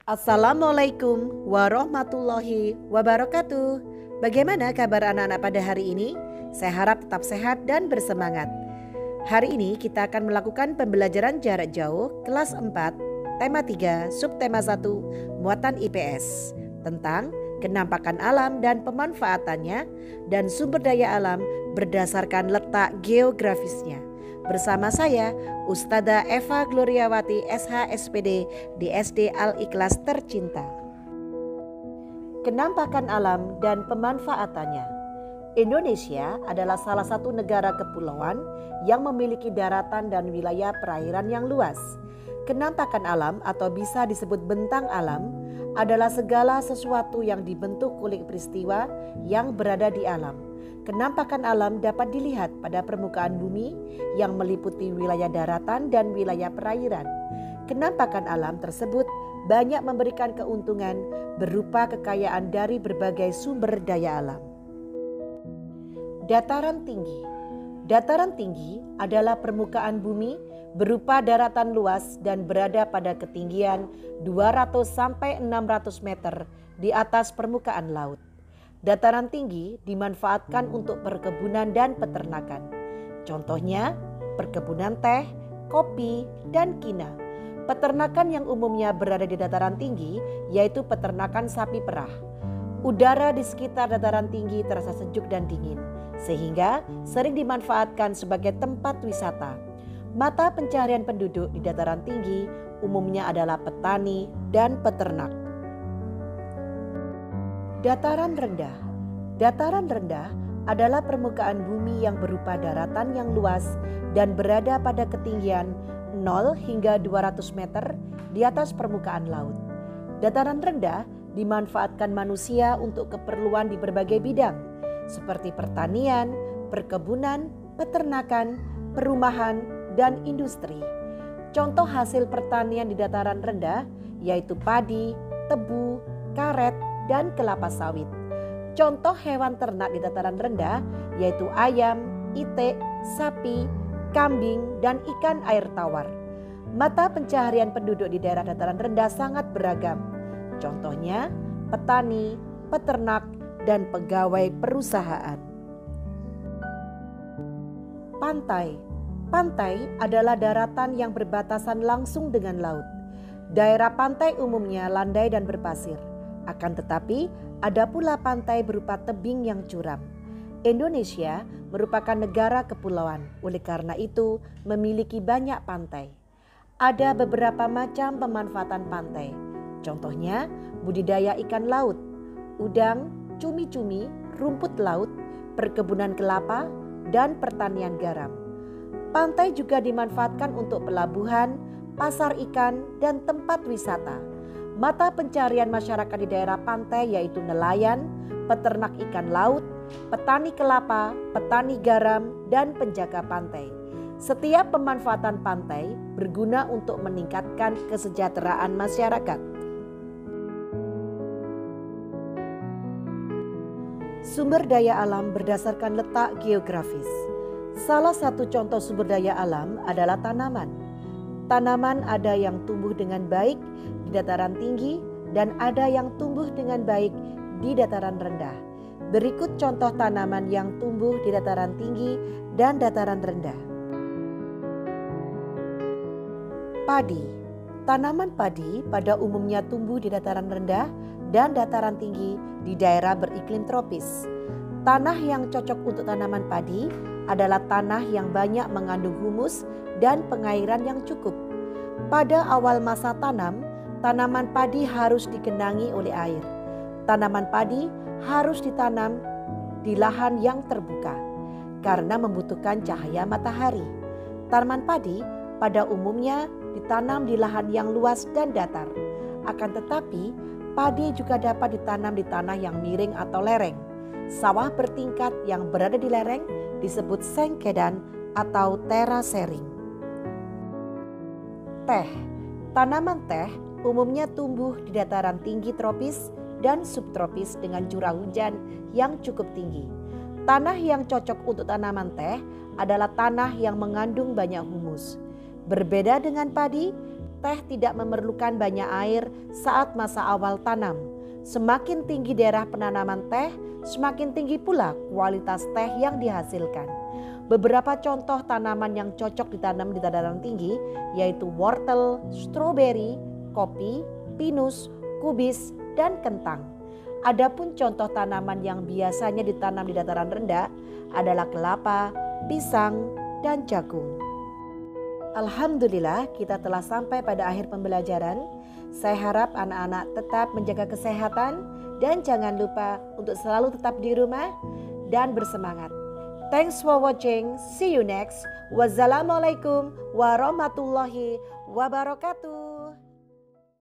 Assalamualaikum warahmatullahi wabarakatuh. Bagaimana kabar anak-anak pada hari ini? Saya harap tetap sehat dan bersemangat. Hari ini kita akan melakukan pembelajaran jarak jauh kelas 4, tema 3, subtema 1, muatan IPS tentang kenampakan alam dan pemanfaatannya dan sumber daya alam berdasarkan letak geografisnya. Bersama saya, Ustadzah Eva Gloriawati SH-SPD di SD Al-Ikhlas Tercinta. Kenampakan alam dan pemanfaatannya. Indonesia adalah salah satu negara kepulauan yang memiliki daratan dan wilayah perairan yang luas. Kenampakan alam atau bisa disebut bentang alam adalah segala sesuatu yang dibentuk oleh peristiwa yang berada di alam. Kenampakan alam dapat dilihat pada permukaan bumi yang meliputi wilayah daratan dan wilayah perairan. Kenampakan alam tersebut banyak memberikan keuntungan berupa kekayaan dari berbagai sumber daya alam. Dataran tinggi. Dataran tinggi adalah permukaan bumi berupa daratan luas dan berada pada ketinggian 200 sampai 600 meter di atas permukaan laut. Dataran tinggi dimanfaatkan untuk perkebunan dan peternakan. Contohnya perkebunan teh, kopi, dan kina. Peternakan yang umumnya berada di dataran tinggi yaitu peternakan sapi perah. Udara di sekitar dataran tinggi terasa sejuk dan dingin, sehingga sering dimanfaatkan sebagai tempat wisata. Mata pencaharian penduduk di dataran tinggi umumnya adalah petani dan peternak. Dataran rendah. Dataran rendah adalah permukaan bumi yang berupa daratan yang luas dan berada pada ketinggian 0 hingga 200 meter di atas permukaan laut. Dataran rendah dimanfaatkan manusia untuk keperluan di berbagai bidang seperti pertanian, perkebunan, peternakan, perumahan, dan industri. Contoh hasil pertanian di dataran rendah yaitu padi, tebu, karet, dan kelapa sawit. Contoh hewan ternak di dataran rendah yaitu ayam, itik, sapi, kambing, dan ikan air tawar. Mata pencaharian penduduk di daerah dataran rendah sangat beragam. Contohnya petani, peternak, dan pegawai perusahaan. Pantai. Pantai adalah daratan yang berbatasan langsung dengan laut. Daerah pantai umumnya landai dan berpasir. Akan tetapi, ada pula pantai berupa tebing yang curam. Indonesia merupakan negara kepulauan, oleh karena itu memiliki banyak pantai. Ada beberapa macam pemanfaatan pantai. Contohnya, budidaya ikan laut, udang, cumi-cumi, rumput laut, perkebunan kelapa, dan pertanian garam. Pantai juga dimanfaatkan untuk pelabuhan, pasar ikan, dan tempat wisata. Mata pencarian masyarakat di daerah pantai yaitu nelayan, peternak ikan laut, petani kelapa, petani garam, dan penjaga pantai. Setiap pemanfaatan pantai berguna untuk meningkatkan kesejahteraan masyarakat. Sumber daya alam berdasarkan letak geografis. Salah satu contoh sumber daya alam adalah tanaman. Tanaman ada yang tumbuh dengan baik di dataran tinggi dan ada yang tumbuh dengan baik di dataran rendah. Berikut contoh tanaman yang tumbuh di dataran tinggi dan dataran rendah. Padi. Tanaman padi pada umumnya tumbuh di dataran rendah dan dataran tinggi di daerah beriklim tropis. Tanah yang cocok untuk tanaman padi adalah tanah yang banyak mengandung humus dan pengairan yang cukup. Pada awal masa tanam, tanaman padi harus digenangi oleh air. Tanaman padi harus ditanam di lahan yang terbuka karena membutuhkan cahaya matahari. Tanaman padi pada umumnya ditanam di lahan yang luas dan datar. Akan tetapi, padi juga dapat ditanam di tanah yang miring atau lereng. Sawah bertingkat yang berada di lereng disebut sengkedan atau terasering. Teh. Tanaman teh umumnya tumbuh di dataran tinggi tropis dan subtropis dengan curah hujan yang cukup tinggi. Tanah yang cocok untuk tanaman teh adalah tanah yang mengandung banyak humus. Berbeda dengan padi, teh tidak memerlukan banyak air saat masa awal tanam. Semakin tinggi daerah penanaman teh, semakin tinggi pula kualitas teh yang dihasilkan. Beberapa contoh tanaman yang cocok ditanam di dataran tinggi yaitu wortel, stroberi, kopi, pinus, kubis, dan kentang. Adapun contoh tanaman yang biasanya ditanam di dataran rendah adalah kelapa, pisang, dan jagung. Alhamdulillah, kita telah sampai pada akhir pembelajaran. Saya harap anak-anak tetap menjaga kesehatan dan jangan lupa untuk selalu tetap di rumah dan bersemangat. Thanks for watching. See you next. Wassalamualaikum warahmatullahi wabarakatuh.